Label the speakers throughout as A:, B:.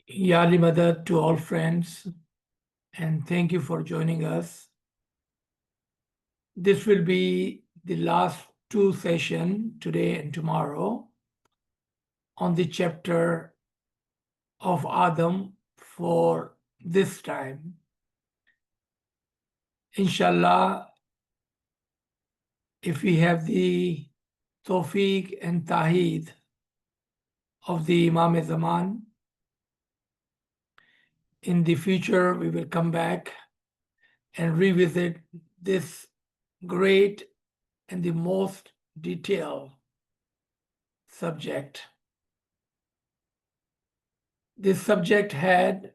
A: Yali Madad to all friends, and thank you for joining us. This will be the last two sessions, today and tomorrow, on the chapter of Adam for this time. Inshallah, if we have the tawfiq and taheed of the Imam Zaman, in the future we will come back and revisit this great and the most detailed subject. This subject had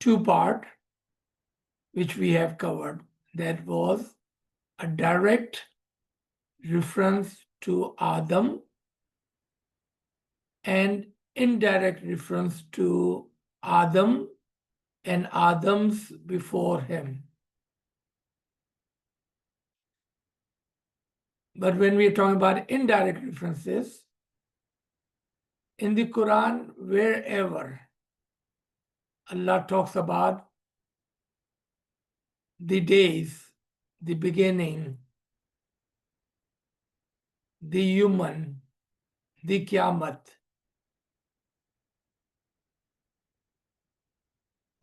A: two parts, which we have covered. That was a direct reference to Adam and indirect reference to Adam and Adams before him. But when we are talking about indirect references, in the Quran, wherever Allah talks about the days, the beginning, the human, the Qiyamah,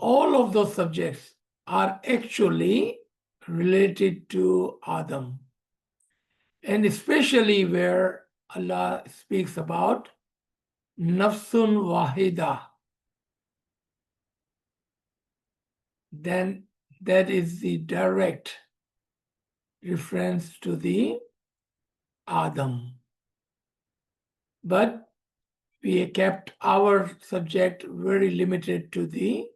A: all of those subjects are actually related to Adam. And especially where Allah speaks about Nafsun Wahida, then that is the direct reference to the Adam. But we kept our subject very limited to the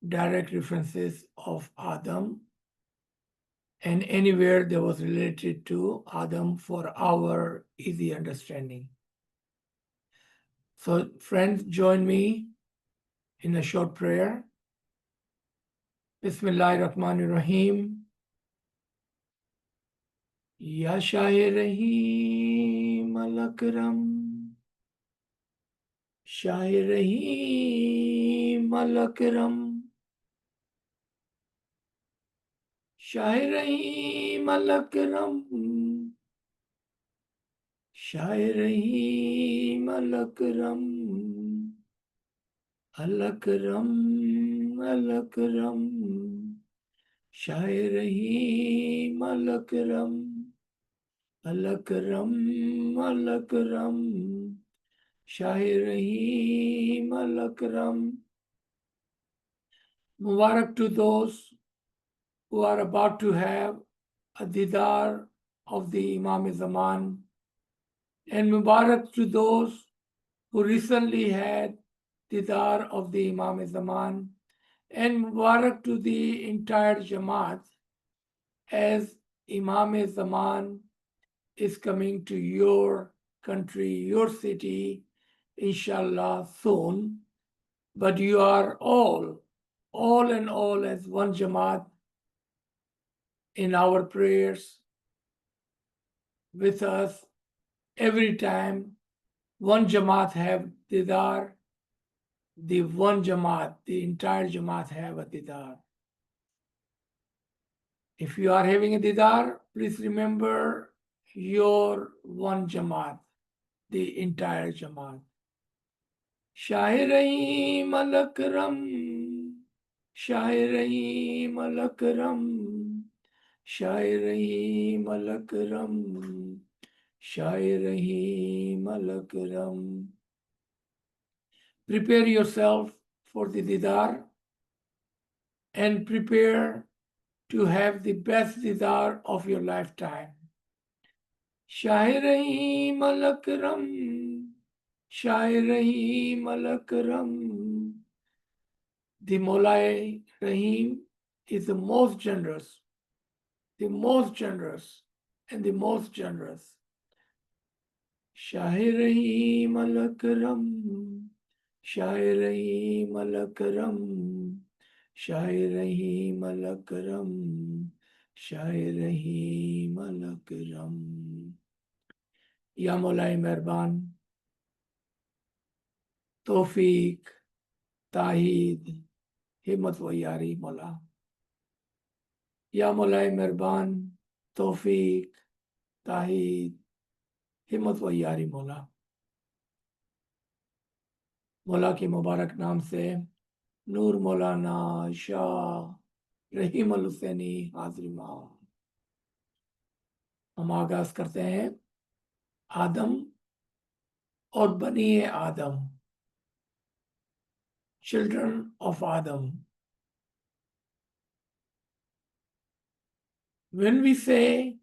A: direct references of Adam, and anywhere that was related to Adam for our easy understanding. So friends, join me in a short prayer. Bismillahirrahmanirrahim. Ya Shah-e Rahim al-Akram, Shah-e Rahim al-Akram, Shah-e Rahim al-Akram, Shah-e Rahim al-Akram, al-Akram, al-Akram, Shah-e Rahim al-Akram, al-Akram, al-Akram, Shah-e Rahim al-Akram. Mubarak to those who are about to have a didar of the Imam Zaman, and Mubarak to those who recently had didar of the Imam Zaman, and Mubarak to the entire Jamaat as Imam Zaman is coming to your country, your city, inshallah soon. But you are all and all as one Jamaat in our prayers with us every time one Jamaat have didar, the one Jamaat, the entire Jamaat have a didar. If you are having a didar, please remember your one Jamaat, the entire Jamaat. Shah-e Rahim al-Akram, Shah-e Rahim al-Akram, Shah-e Rahim al-Akram, Shah-e Rahim al-Akram. Prepare yourself for the didar and prepare to have the best didar of your lifetime. Shah-e Rahim al-Akram, Shah-e Rahim al-Akram. The Mawla Rahim is the most generous, and the most generous. Shah-e Rahim al-Akram, Shah-e Rahim al-Akram, Shah-e Rahim al-Akram, Shah-e Rahim al-Akram. Ya Mawla Mehraban, Tawfiq, ताहीद, हिम्मत व यारी मौला। या मौलाए मेहरबान, तौफीक, ताहीद, हिम्मत व यारी मौला। मौला के मुबारक नाम से नूर मौलाना शाह रहीम अल हुसैनी हाजरिमा। हम आगाज करते हैं आदम और बनी आदम, children of Adam. When we say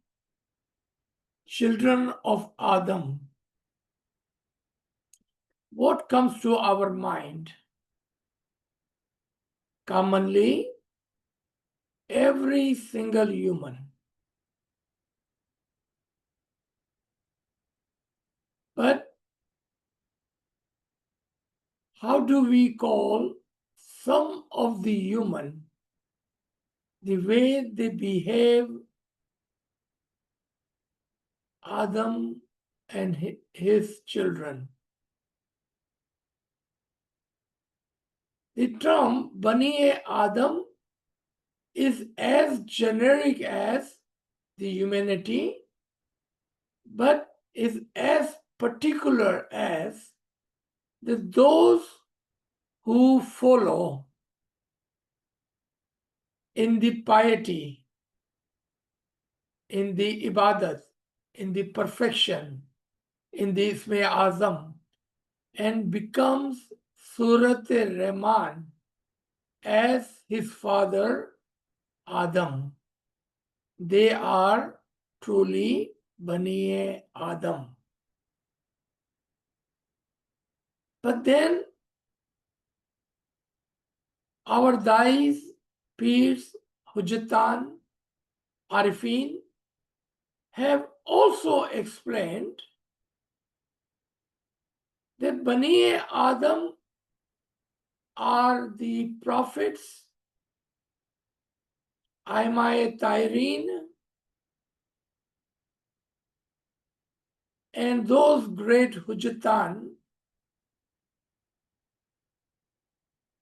A: children of Adam, what comes to our mind? Commonly, every single human. But how do we call some of the human, the way they behave, Adam and his children? The term Bani Adam is as generic as the humanity, but is as particular as those who follow in the piety, in the ibadat, in the perfection, in the Isme Azam, and becomes Surat Rahman as his father Adam. They are truly Bani Adam. But then our dais, peers, Hujjatan, Arifin have also explained that Bani Adam are the prophets, Aimai Tyreen, and those great Hujjatan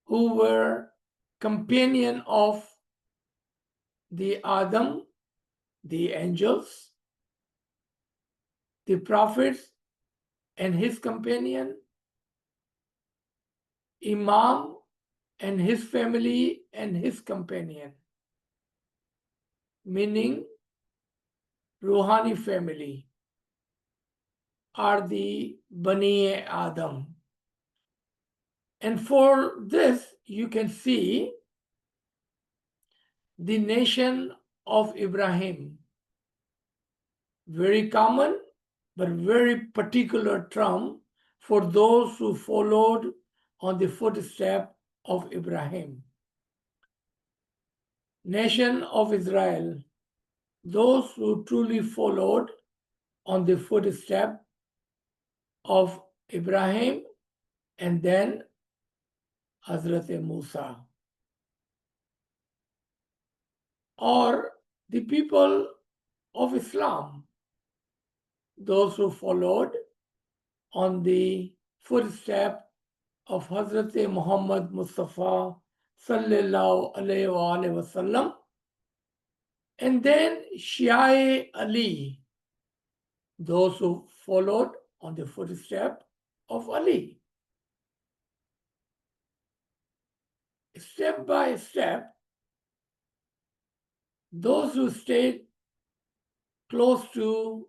A: who were companion of the Adam, the angels, the prophets and his companion, Imam and his family and his companion, meaning Rouhani family, are the Bani Adam. And for this, you can see the nation of Ibrahim, very common but very particular term for those who followed on the footstep of Ibrahim. Nation of Israel, those who truly followed on the footstep of Ibrahim and then Hazrat Musa. Or the people of Islam, those who followed on the footstep of Hazrat Muhammad Mustafa sallallahu alayhi wa sallam, and then Shia Ali, those who followed on the footstep of Ali. Step by step, those who stayed close to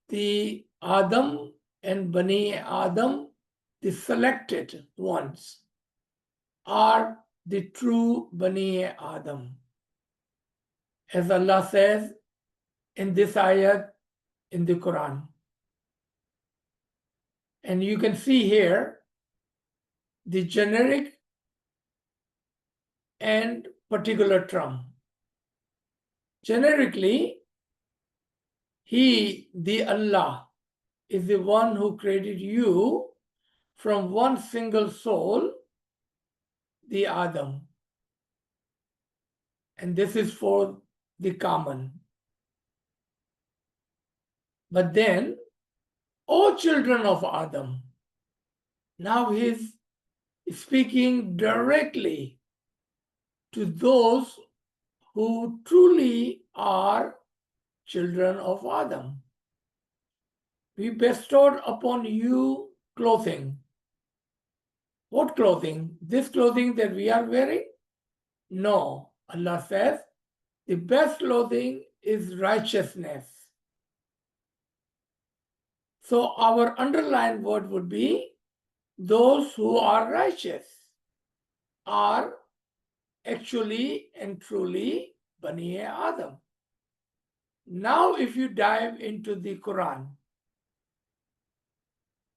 A: the Adam and Bani Adam, the selected ones, are the true Bani Adam. As Allah says in this ayat in the Quran. And you can see here the generic and particular term. Generically, He, the Allah, is the one who created you from one single soul, the Adam. And this is for the common. But then, O children of Adam, Now he's speaking directly to those who truly are children of Adam. We bestowed upon you clothing. What clothing? This clothing that we are wearing? No. Allah says, the best clothing is righteousness. So our underlined word would be, those who are righteous are actually and truly Bani Adam. Now if you dive into the Quran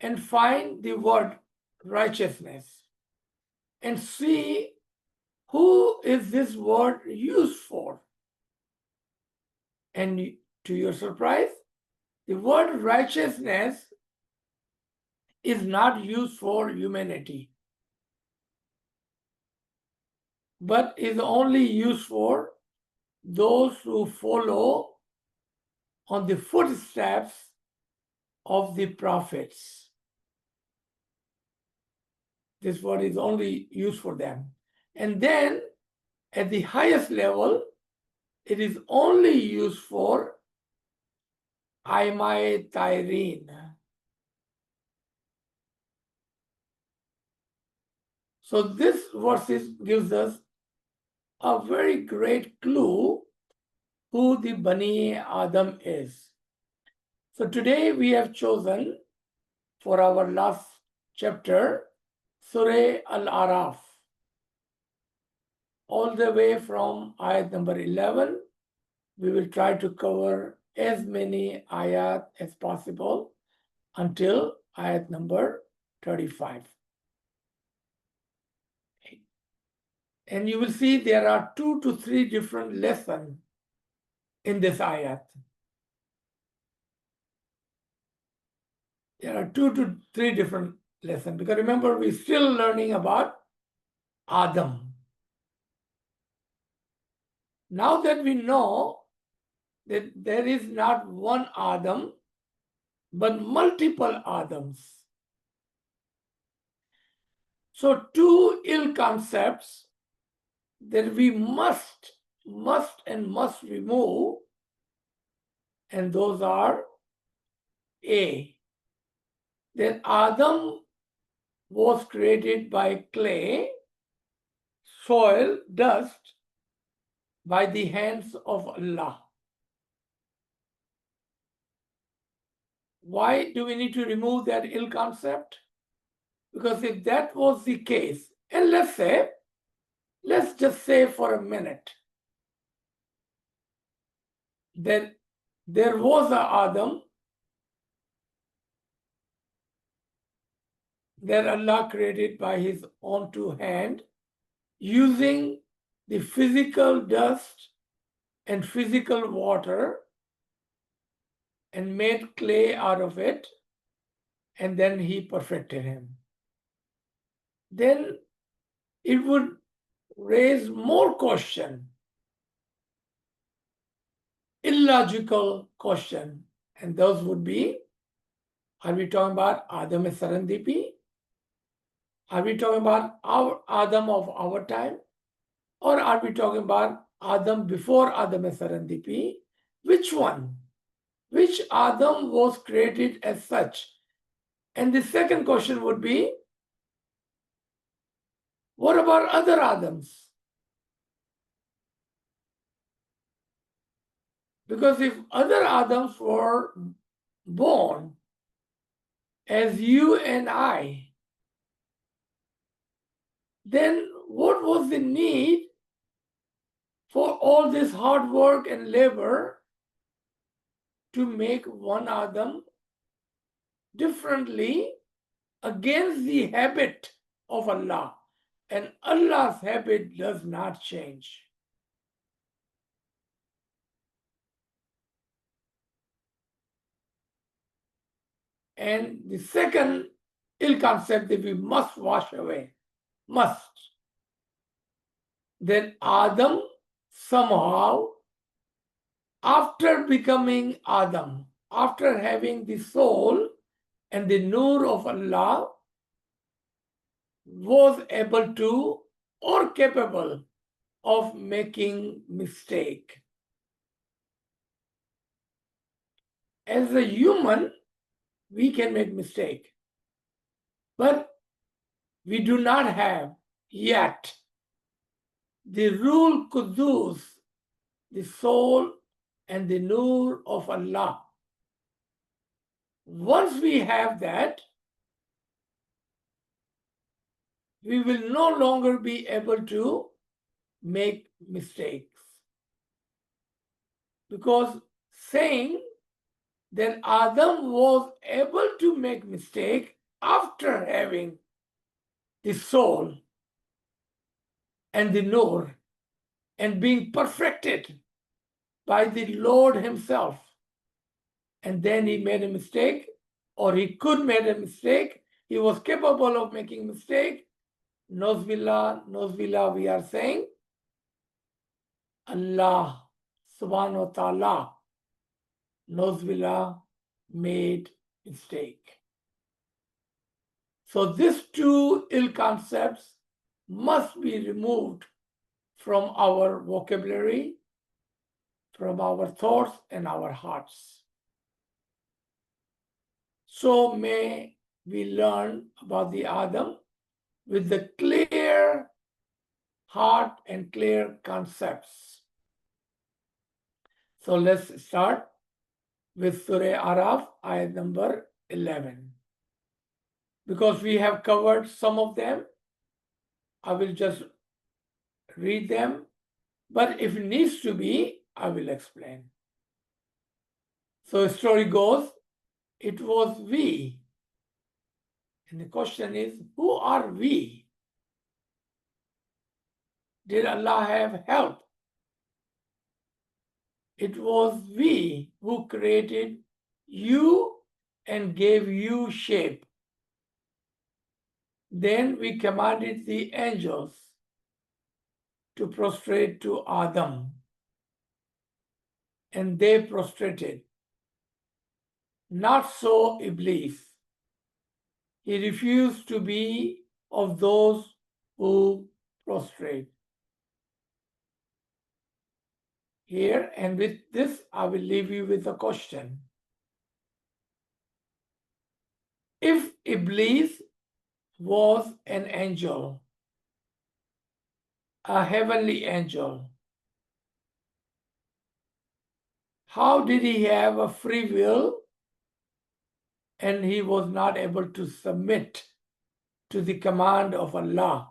A: and find the word righteousness and see who is this word used for. And to your surprise, the word righteousness is not used for humanity, but is only used for those who follow on the footsteps of the prophets. This word is only used for them. And then at the highest level, it is only used for Aimai Tyrene. So this verse gives us a very great clue who the Bani Adam is. So today we have chosen for our last chapter, Surah Al-Araf, all the way from ayat number 11. We will try to cover as many ayat as possible until ayat number 35. And you will see there are 2 to 3 different lessons in this ayat. There are 2 to 3 different lessons, because remember, we're still learning about Adam. Now that we know that there is not one Adam, but multiple Adams. So 2 ill concepts that we must remove, and those are A, that Adam was created by clay, soil, dust, by the hands of Allah. Why do we need to remove that ill concept? Because if that was the case, and let's just say for a minute that there was an Adam that Allah created by his own 2 hands, using the physical dust and physical water, and made clay out of it, and then he perfected him. Then it would raise more question, illogical question, and those would be, are we talking about Adam as Sarandipi? Are we talking about our Adam of our time? Or are we talking about Adam before Adam as Sarandipi? Which one? Which Adam was created as such? And the second question would be, what about other Adams? Because if other Adams were born as you and I, then what was the need for all this hard work and labor to make one Adam differently against the habit of Allah? And Allah's habit does not change. And the second ill concept that we must wash away, that Adam somehow, after becoming Adam, after having the soul and the nur of Allah, was able to or capable of making mistake. As a human, we can make mistake, but we do not have yet the Ruhul Qudus, the soul and the Nur of Allah. Once we have that, we will no longer be able to make mistakes. Because saying that Adam was able to make mistake after having the soul and the Nur and being perfected by the Lord himself, and then he made a mistake, or he could make a mistake, he was capable of making mistake. Nozbillah, we are saying Allah subhanahu wa ta'ala, Nozbillah, made mistake. So these two ill concepts must be removed from our vocabulary, from our thoughts and our hearts. So may we learn about the Adam with the clear heart and clear concepts. So let's start with Surah Araf, ayat number 11. Because we have covered some of them, I will just read them, but if it needs to be, I will explain. So the story goes, it was we. And the question is, who are we? Did Allah have help? It was we who created you and gave you shape. Then we commanded the angels to prostrate to Adam, and they prostrated. Not so Iblis. He refused to be of those who prostrate. Here, and with this, I will leave you with a question. If Iblis was an angel, a heavenly angel, how did he have a free will and he was not able to submit to the command of Allah?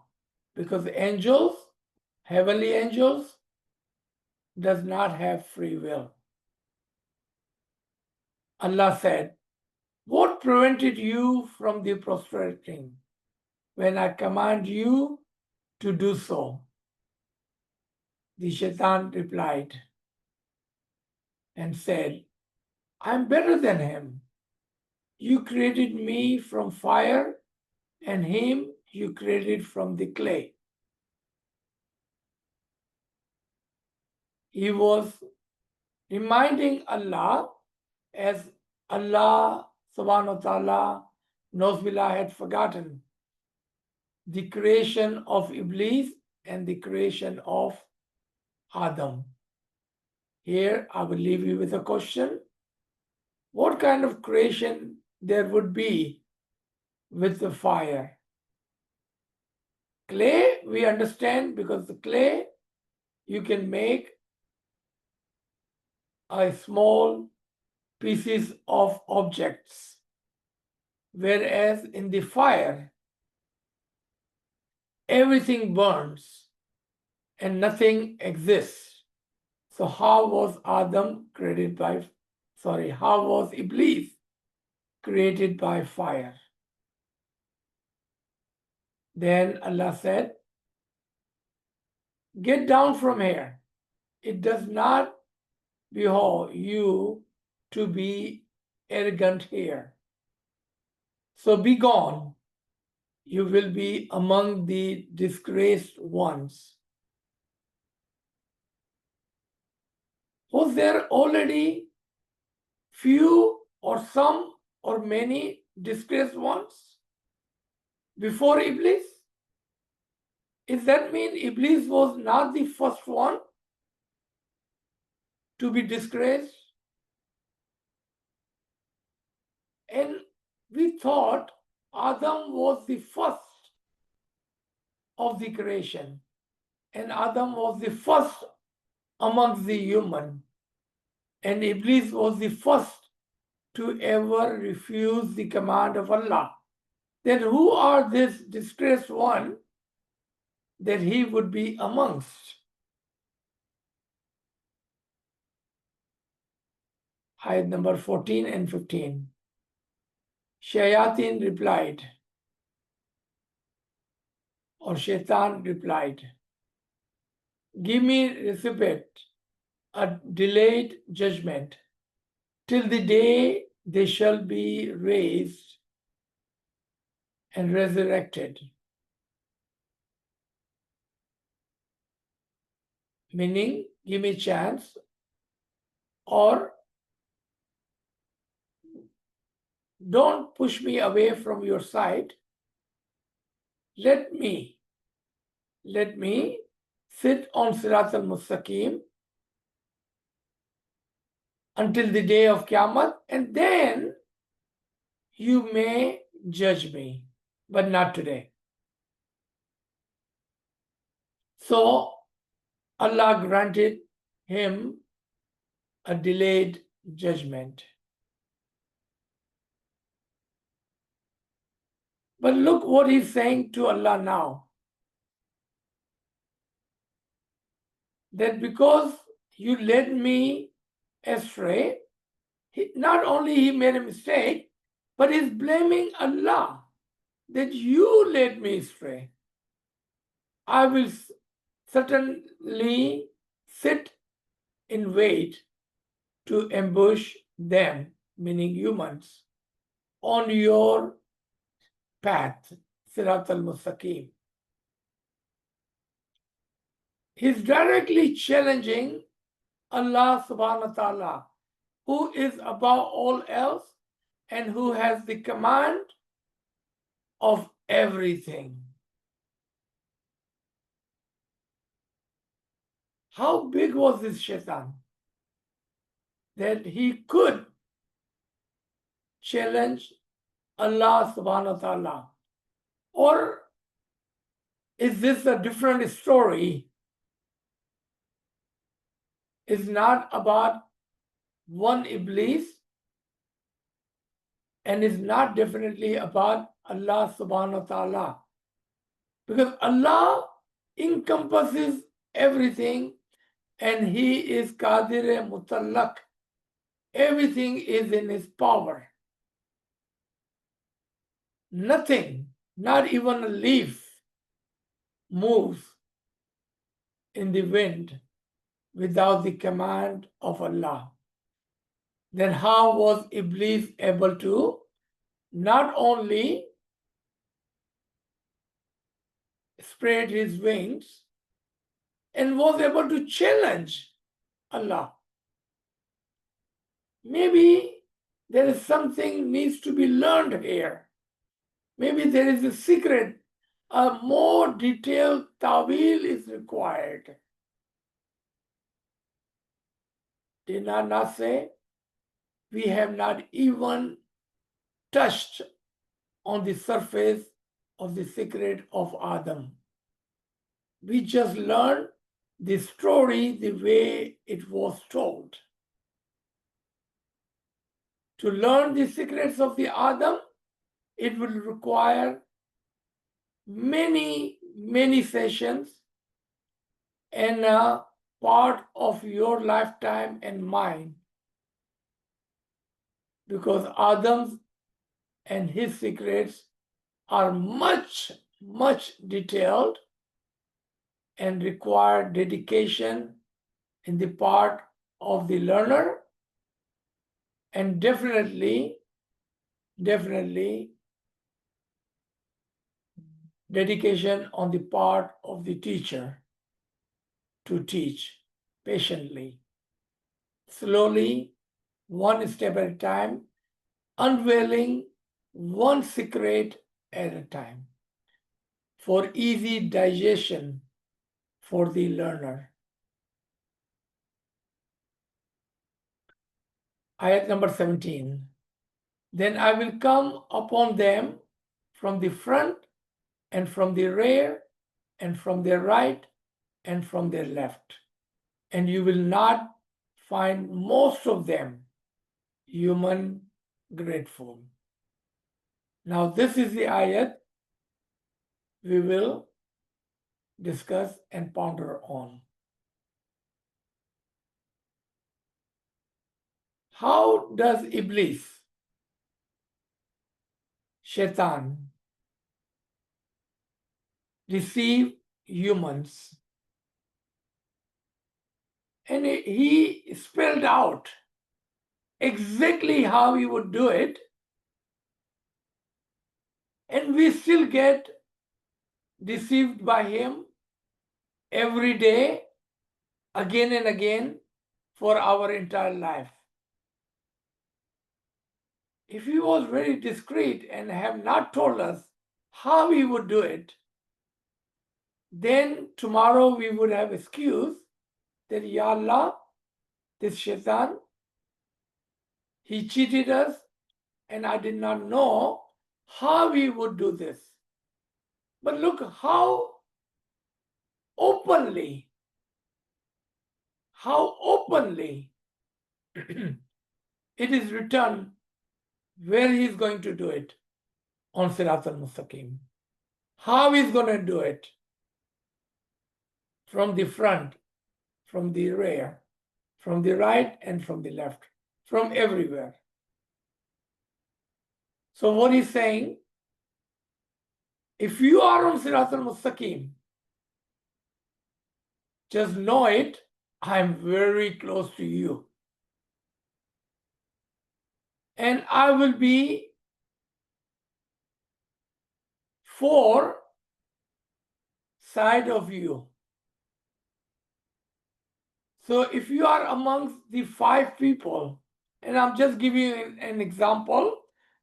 A: Because angels, heavenly angels, does not have free will. Allah said, what prevented you from the prostrating when I command you to do so? The shaitan replied and said, I'm better than him. You created me from fire and him you created from the clay. He was reminding Allah, as Allah subhanahu wa ta'ala, Nozbillah, had forgotten the creation of Iblis and the creation of Adam. Here I will leave you with a question. What kind of creation there would be with the fire? Clay, we understand, because the clay, you can make a small pieces of objects, whereas in the fire, everything burns and nothing exists. So how was how was Iblis created by fire? Then Allah said, get down from here. It does not behove you to be arrogant here. So be gone. You will be among the disgraced ones. Was there already few or some or many disgraced ones before Iblis? Does that mean Iblis was not the first one to be disgraced? And we thought Adam was the first of the creation, and Adam was the first amongst the human, and Iblis was the first to ever refuse the command of Allah. Then who are this disgraced one that he would be amongst? Ayat number 14 and 15. Shayatin replied, or Shaitan replied, give me recipient a delayed judgment till the day they shall be raised and resurrected. Meaning, give me chance, or don't push me away from your side. Let me sit on Sirat al-Mustaqim until the day of Qiyamah, and then you may judge me, but not today. So Allah granted him a delayed judgment. But look what he's saying to Allah now. That because you led me astray, not only he made a mistake, but he's blaming Allah that you led me astray. I will certainly sit in wait to ambush them, meaning humans, on your path, Sirat al-Mustaqim. He's directly challenging Allah subhanahu wa ta'ala, who is above all else and who has the command of everything. How big was this shaitan that he could challenge Allah subhanahu wa ta'ala? Or is this a different story? It's not about one Iblis, and it's not definitely about Allah subhanahu wa ta'ala. Because Allah encompasses everything, and He is Qadir Mutallaq. Everything is in His power. Nothing, not even a leaf, moves in the wind without the command of Allah. Then how was Iblis able to not only spread his wings and was able to challenge Allah? Maybe there is something needs to be learned here. Maybe there is a secret. A more detailed tawil is required. Did I not say? We have not even touched on the surface of the secret of Adam. We just learned the story the way it was told. To learn the secrets of the Adam, it will require many, many sessions and a part of your lifetime and mine. Because Adam and his secrets are much, much detailed and require dedication in the part of the learner, and definitely dedication on the part of the teacher to teach patiently, slowly, one step at a time, unveiling one secret at a time. for easy digestion for the learner. Ayat number 17. Then I will come upon them from the front and from the rear and from their right and from their left. And you will not find most of them human grateful. Now this is the ayat we will discuss and ponder on. How does Iblis, Shaitan, deceive humans? And he spelled out exactly how he would do it, and we still get deceived by him every day, again and again, for our entire life. If he was very discreet and have not told us how he would do it, then tomorrow we would have excuse that, Ya Allah, this Shaitan, he cheated us and I did not know how he would do this. But look how openly it is written where he is going to do it on Sirat al-Mustaqim. How he's going to do it? From the front, from the rear, from the right and from the left, from everywhere. So what he's saying, if you are on Sirat al-Mustaqim, just know it, I'm very close to you. And I will be four side of you. So if you are amongst the 5 people, and I'm just giving you an example,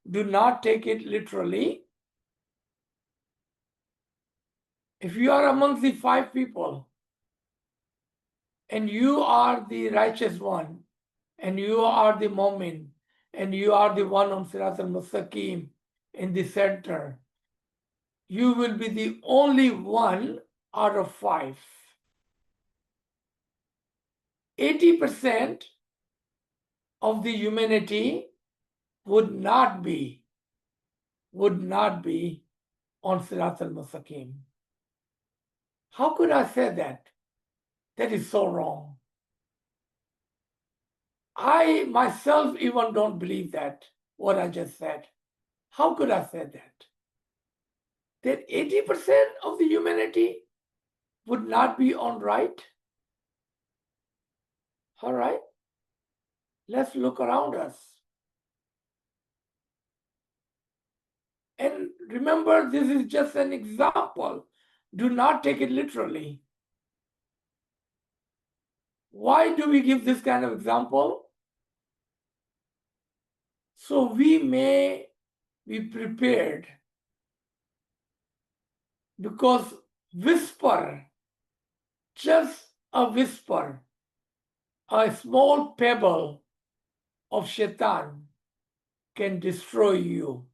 A: do not take it literally. If you are amongst the 5 people, and you are the righteous one, and you are the mu'min, and you are the one on Sirat al-Mustaqim in the center, you will be the only one out of 5. 80% of the humanity would not be on Sirat al-Mustaqim. How could I say that? That is so wrong. I myself even don't believe that, what I just said. How could I say that? That 80% of the humanity would not be on right? All right, let's look around us. And remember, this is just an example. Do not take it literally. Why do we give this kind of example? So we may be prepared, because whisper, just a whisper, a small pebble of Shaitan can destroy you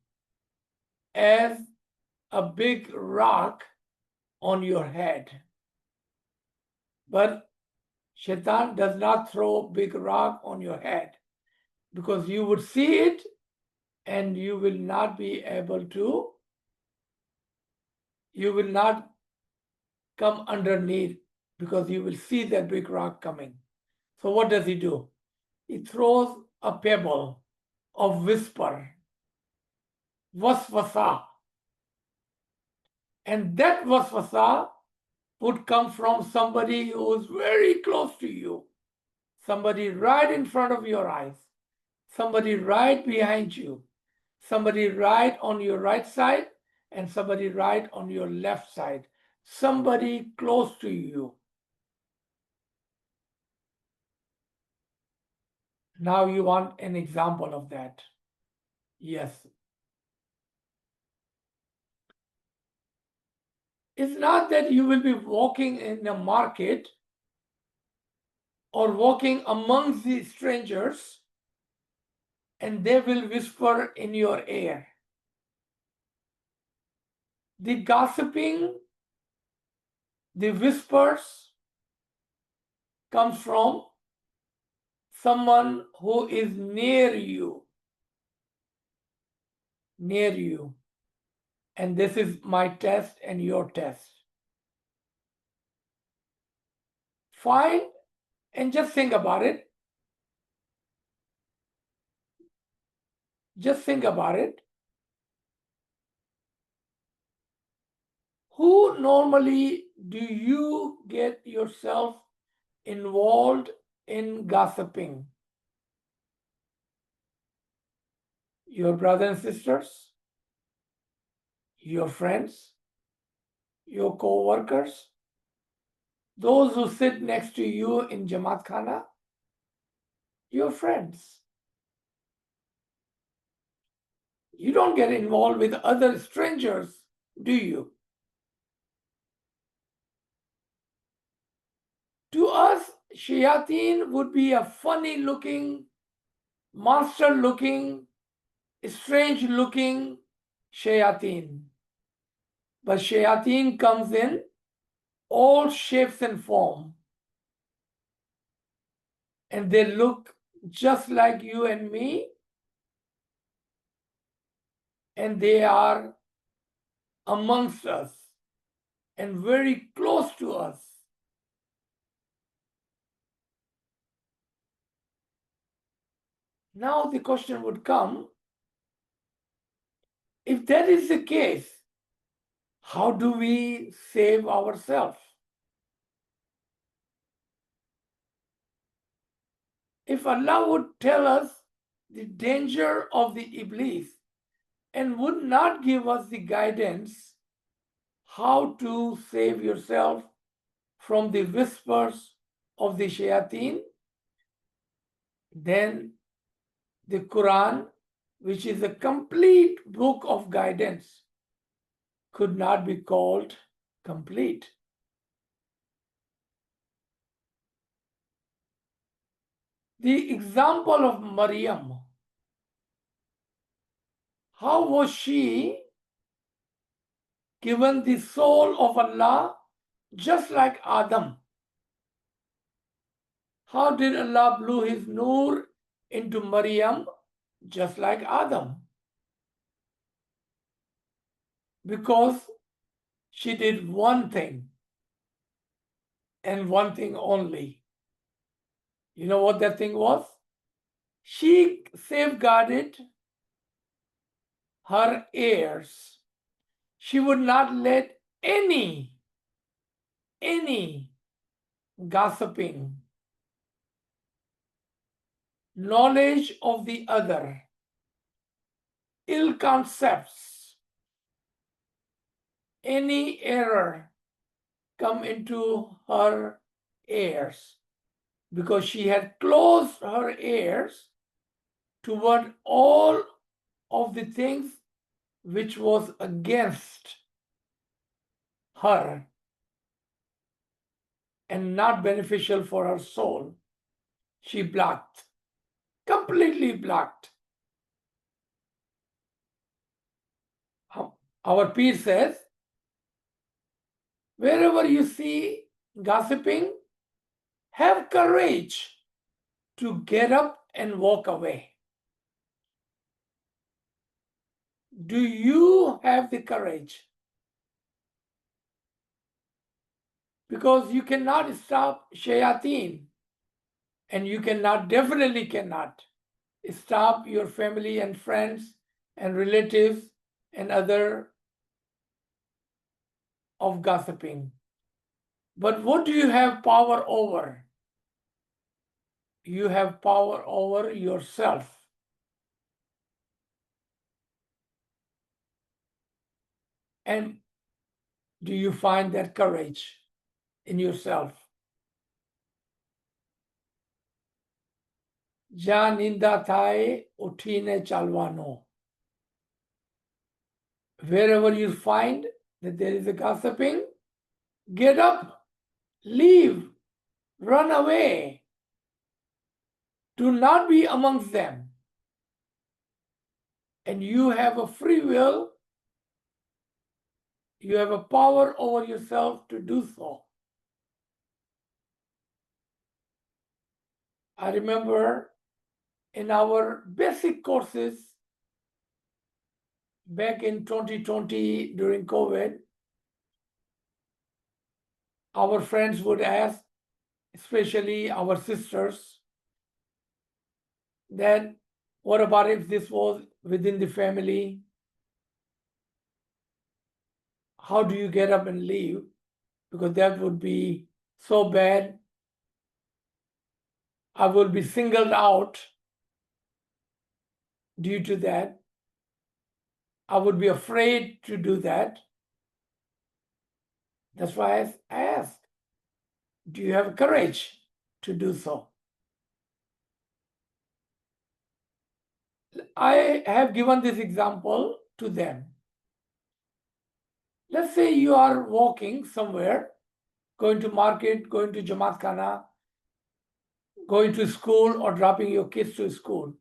A: as a big rock on your head. But Shaitan does not throw a big rock on your head, because you would see it and you will not be able to, you will not come underneath, because you will see that big rock coming. So what does he do? He throws a pebble of whisper, waswasa. And that waswasa would come from somebody who is very close to you, somebody right in front of your eyes, somebody right behind you, somebody right on your right side, and somebody right on your left side, somebody close to you. Now you want an example of that. Yes. It's not that you will be walking in a market or walking amongst the strangers and they will whisper in your ear. The gossiping, the whispers comes from someone who is near you. Near you. And this is my test and your test. Find and just think about it. Just think about it. Who normally do you get yourself involved in gossiping? Your brothers and sisters? Your friends? Your co-workers? Those who sit next to you in Jamaat Khana? Your friends. You don't get involved with other strangers, do you? To us, shayateen would be a funny looking, monster looking, strange looking shayateen. But shayateen comes in all shapes and form. And they look just like you and me. And they are amongst us and very close to us. Now the question would come, if that is the case, how do we save ourselves? If Allah would tell us the danger of the Iblis and would not give us the guidance how to save yourself from the whispers of the shayateen, then the Qur'an, which is a complete book of guidance, could not be called complete. The example of Maryam, how was she given the soul of Allah just like Adam? How did Allah blew his nur into Maryam just like Adam? Because she did one thing and one thing only. You know what that thing was? She safeguarded her heirs. She would not let any gossiping, knowledge of the other, ill concepts, any error come into her ears, because she had closed her ears toward all of the things which was against her and not beneficial for her soul. She blocked, completely blocked. Our Peer says, wherever you see gossiping, have courage to get up and walk away. Do you have the courage? Because you cannot stop shayateen, and you definitely cannot stop your family and friends and relatives and other of gossiping. But what do you have power over? You have power over yourself. And do you find that courage in yourself? Ja ninda thaye uthine chalwano. Wherever you find that there is a gossiping, get up, leave, run away. Do not be amongst them. And you have a free will. You have a power over yourself to do so. I remember in our basic courses back in 2020 during COVID, our friends would ask, especially our sisters, that what about if this was within the family? How do you get up and leave? Because that would be so bad. I will be singled out due to that. I would be afraid to do that. That's why I asked, do you have courage to do so? I have given this example to them. Let's say you are walking somewhere, going to market, going to Jamaat Khana, going to school or dropping your kids to school.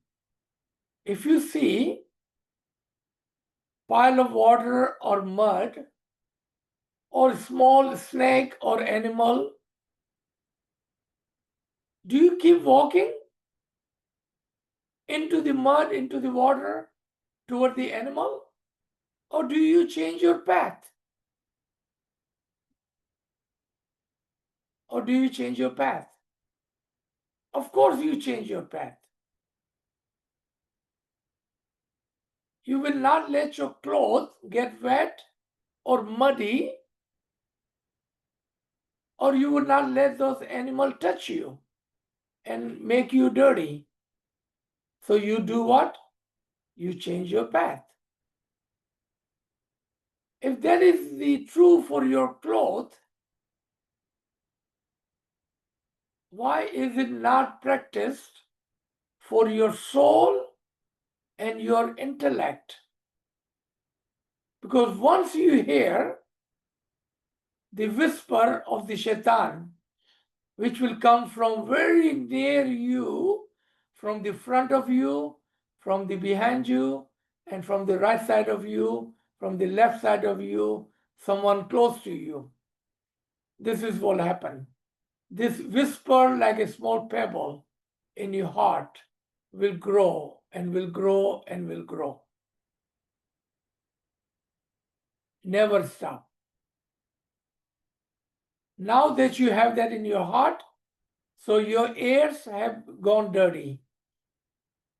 A: If you see pile of water or mud or small snake or animal, do you keep walking into the mud, into the water, toward the animal? Or do you change your path? Or do you change your path? Of course you change your path. You will not let your clothes get wet or muddy, or you will not let those animals touch you and make you dirty. So you do what? You change your path. If that is the true for your clothes, why is it not practiced for your soul and your intellect? Because once you hear the whisper of the shaitan, which will come from very near you, from the front of you, from the behind you, and from the right side of you, from the left side of you, someone close to you. This is what happened. This whisper, like a small pebble in your heart, will grow and will grow and will grow. Never stop. Now that you have that in your heart, so your ears have gone dirty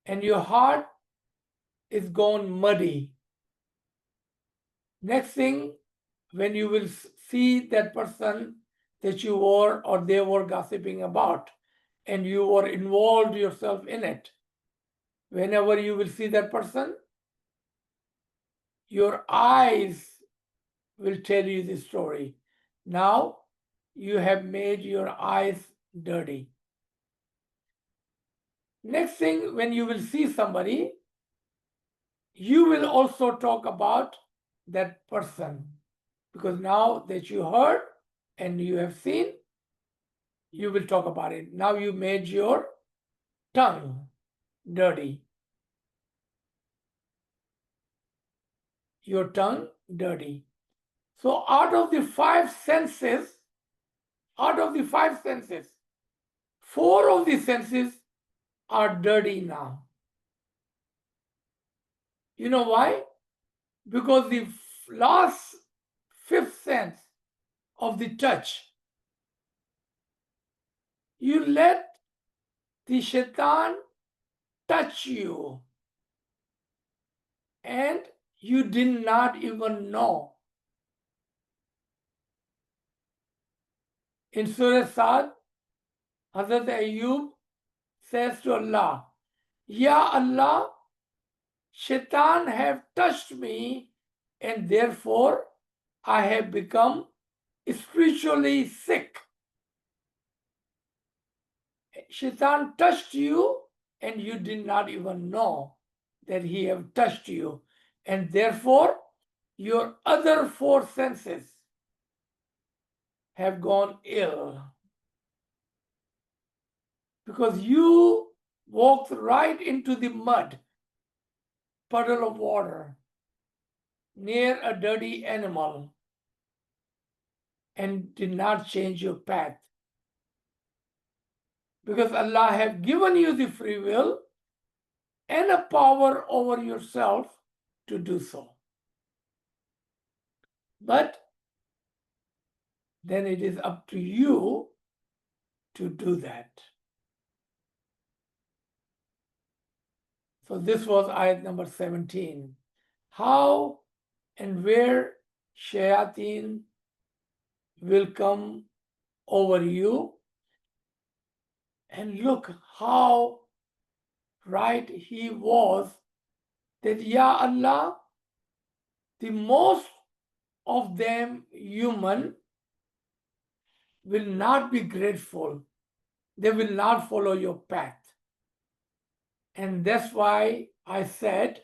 A: and your heart is gone muddy. Next thing, when you will see that person that you were or they were gossiping about and you were involved yourself in it, whenever you will see that person, your eyes will tell you the story. Now you have made your eyes dirty. Next thing, when you will see somebody, you will also talk about that person. Because now that you heard and you have seen, you will talk about it. Now you made your tongue dirty. Your tongue dirty. So out of the five senses, four of the senses are dirty now. You know why? Because the last fifth sense of the touch, you let the shaitan touch you and you did not even know. In Surah Sad, Hazrat Ayyub says to Allah, Ya Allah, shaitan have touched me and therefore I have become spiritually sick. Shaitan touched you and you did not even know that he have touched you, and therefore your other four senses have gone ill. Because you walked right into the mud, puddle of water, near a dirty animal, and did not change your path. Because Allah have given you the free will and a power over yourself to do so. But then it is up to you to do that. So this was ayat number 17. How and where shayateen will come over you. And look how right he was that, Ya Allah, the most of them human will not be grateful. They will not follow your path. And that's why I said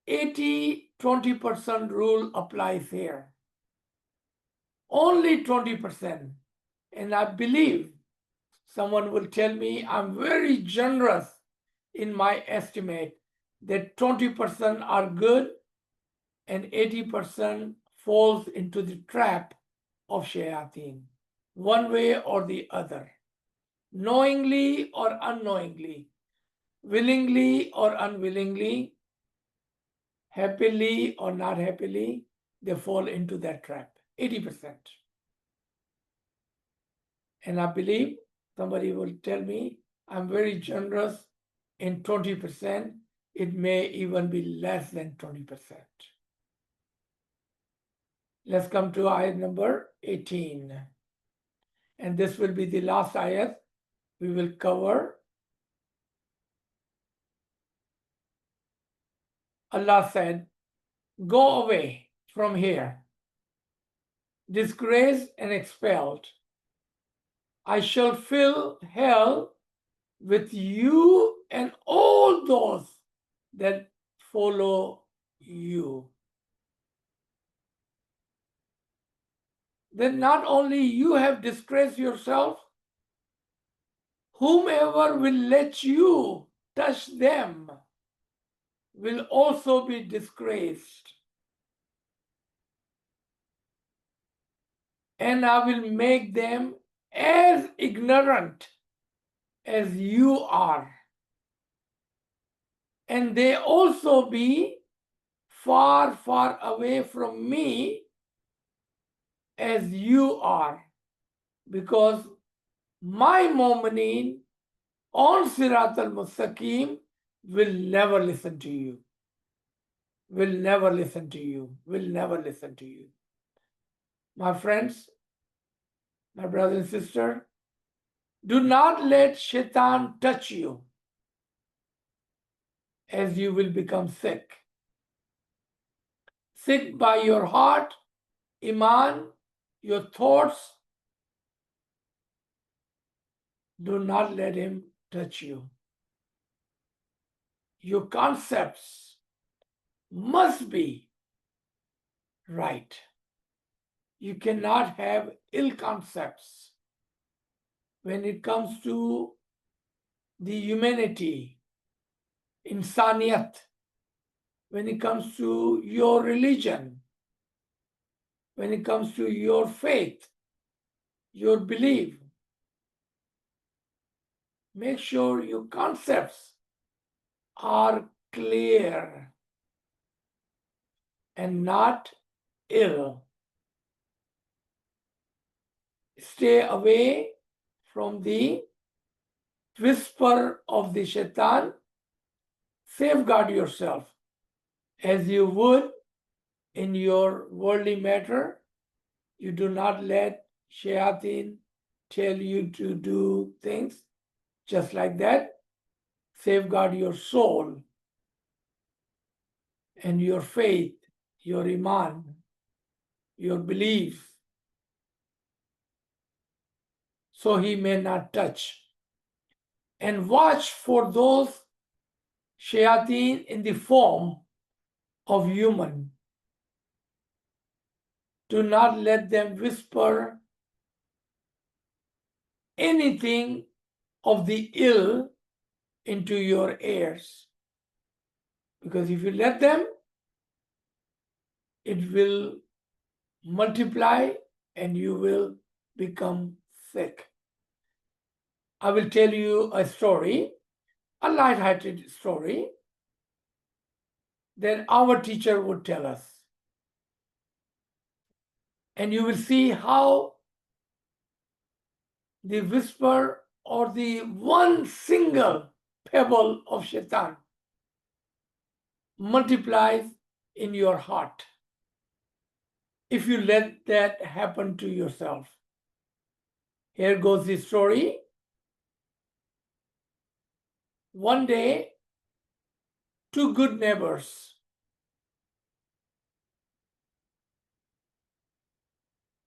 A: 80-20% rule applies here. Only 20%. And I believe someone will tell me I'm very generous in my estimate that 20% are good and 80% falls into the trap of shayateen, one way or the other, knowingly or unknowingly, willingly or unwillingly, happily or not happily, they fall into that trap, 80%. And I believe somebody will tell me I'm very generous in 20%. It may even be less than 20%. Let's come to ayat number 18. And this will be the last ayat we will cover. Allah said, go away from here, disgraced and expelled. I shall fill hell with you and all those that follow you. Then not only you have disgraced yourself, whomever will let you touch them will also be disgraced. And I will make them as ignorant as you are. And they also be far, far away from me as you are. Because my mu'mineen on Sirat al-Mustaqim will never listen to you. Will never listen to you. Will never listen to you. My friends, my brother and sister, do not let shaitan touch you, as you will become sick. Sick by your heart, iman, your thoughts. Do not let him touch you. Your concepts must be right. You cannot have ill concepts when it comes to the humanity, insaniyat, when it comes to your religion, when it comes to your faith, your belief. Make sure your concepts are clear and not ill. Stay away from the whisper of the shaitan. Safeguard yourself as you would in your worldly matter. You do not let shayateen tell you to do things just like that. Safeguard your soul and your faith, your iman, your beliefs, so he may not touch. And watch for those shayateen in the form of human. Do not let them whisper anything of the ill into your ears. Because if you let them, it will multiply and you will become sick. I will tell you a story, a light-hearted story that our teacher would tell us. And you will see how the whisper or the one single pebble of shaitan multiplies in your heart if you let that happen to yourself. Here goes the story. One day, two good neighbors,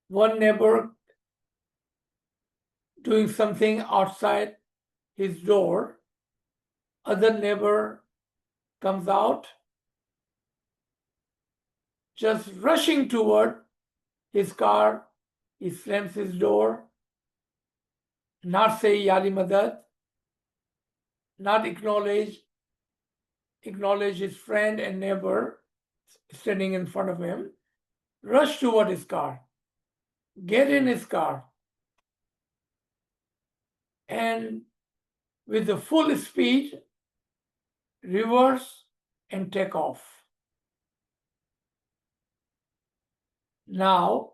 A: one neighbor doing something outside his door, other neighbor comes out, just rushing toward his car. He slams his door, not say Yali Madad, not acknowledge his friend and neighbor standing in front of him, rush toward his car, get in his car, and with the full speed, reverse and take off. Now,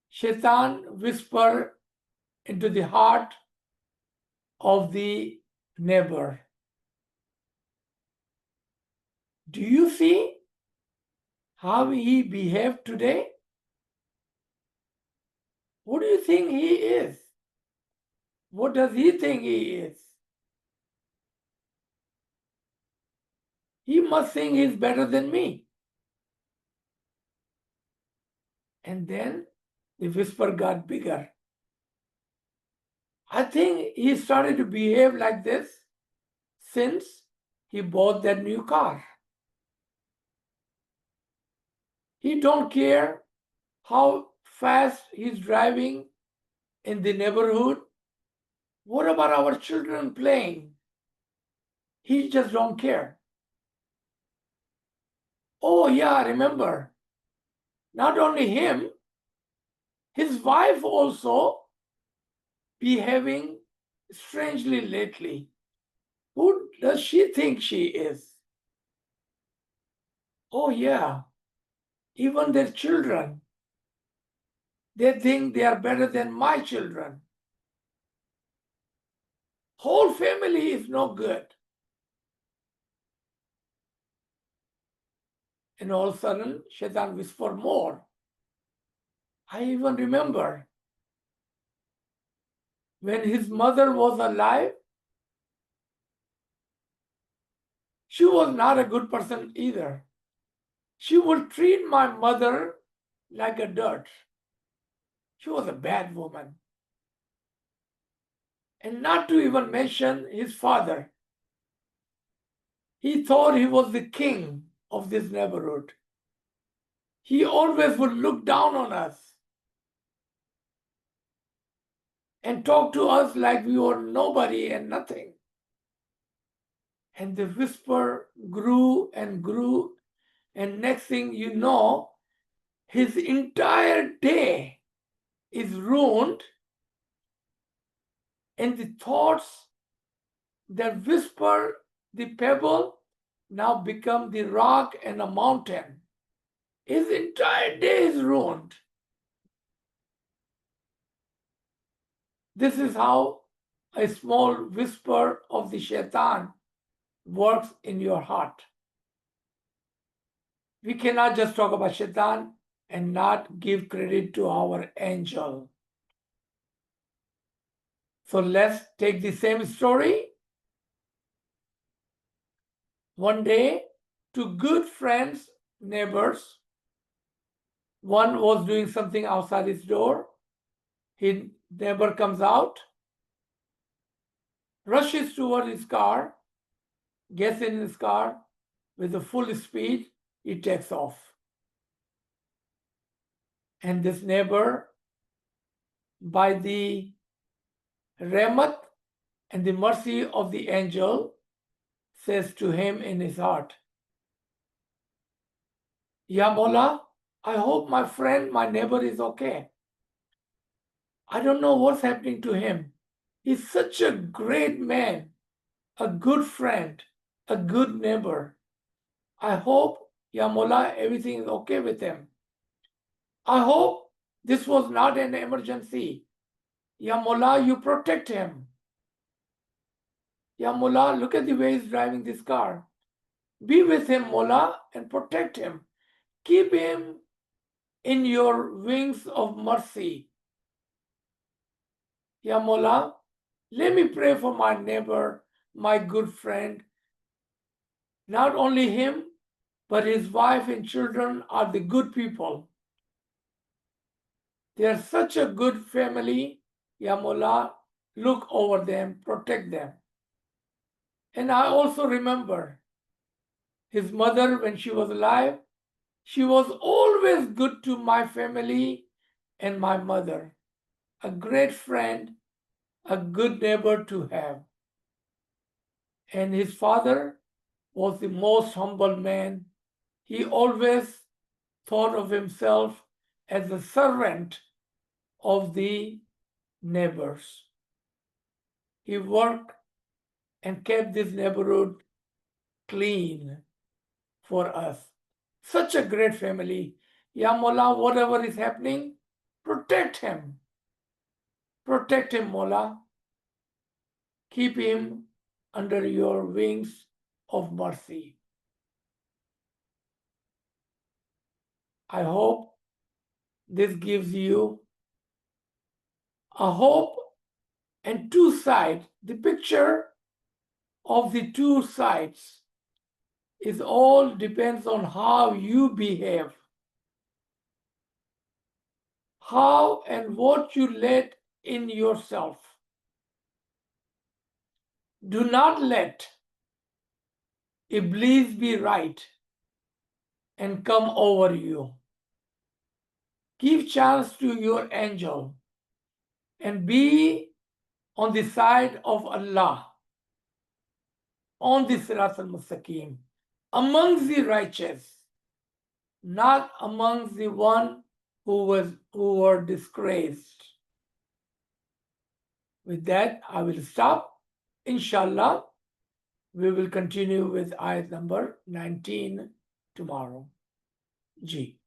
A: Shaitan whispered into the heart of the neighbor. Do you see how he behaved today? What do you think he is? What does he think he is? He must think he's better than me. And then the whisper got bigger. I think he started to behave like this since he bought that new car. He don't care how fast he's driving in the neighborhood. What about our children playing? He just don't care. Oh yeah, remember, not only him, his wife also behaving strangely lately. Who does she think she is? Oh yeah, even their children, they think they are better than my children. Whole family is no good. And all of a sudden, Shaitan whispered more. I even remember when his mother was alive, she was not a good person either. She would treat my mother like a dirt. She was a bad woman. And not to even mention his father. He thought he was the king of this neighborhood. He always would look down on us and talk to us like we were nobody and nothing. And the whisper grew and grew, and next thing you know, his entire day is ruined, and the thoughts that whisper the pebble now become the rock and a mountain. His entire day is ruined. This is how a small whisper of the shaitan works in your heart. We cannot just talk about shaitan and not give credit to our angel. So let's take the same story. One day, two good friends, neighbors, one was doing something outside his door. His neighbor comes out, rushes toward his car, gets in his car with the full speed, he takes off. And this neighbor, by the Rahmat and the mercy of the angel says to him in his heart, Ya Mola, I hope my friend, my neighbor is okay. I don't know what's happening to him. He's such a great man, a good friend, a good neighbor. I hope, Ya Mola, everything is okay with him. I hope this was not an emergency. Ya Mola, you protect him. Ya Mola, look at the way he's driving this car. Be with him, Mola, and protect him. Keep him in your wings of mercy. Ya Mola, let me pray for my neighbor, my good friend. Not only him, but his wife and children are the good people. They are such a good family. Ya Mola, look over them, protect them. And I also remember his mother when she was alive. She was always good to my family and my mother. A great friend, a good neighbor to have. And his father was the most humble man. He always thought of himself as a servant of the neighbors. He worked and kept this neighborhood clean for us. Such a great family. Ya Mola, whatever is happening, protect him. Protect him, Mola. Keep him under your wings of mercy. I hope this gives you a hope and two sides. The picture of the two sides is all depends on how you behave, how and what you let in yourself. Do not let Iblis be right and come over you. Give chance to your angel and be on the side of Allah, on the Sirat al-Mustaqim, amongst the righteous, not amongst the one who were disgraced. With that, I will stop. Inshallah, we will continue with ayat number 19 tomorrow. Ji.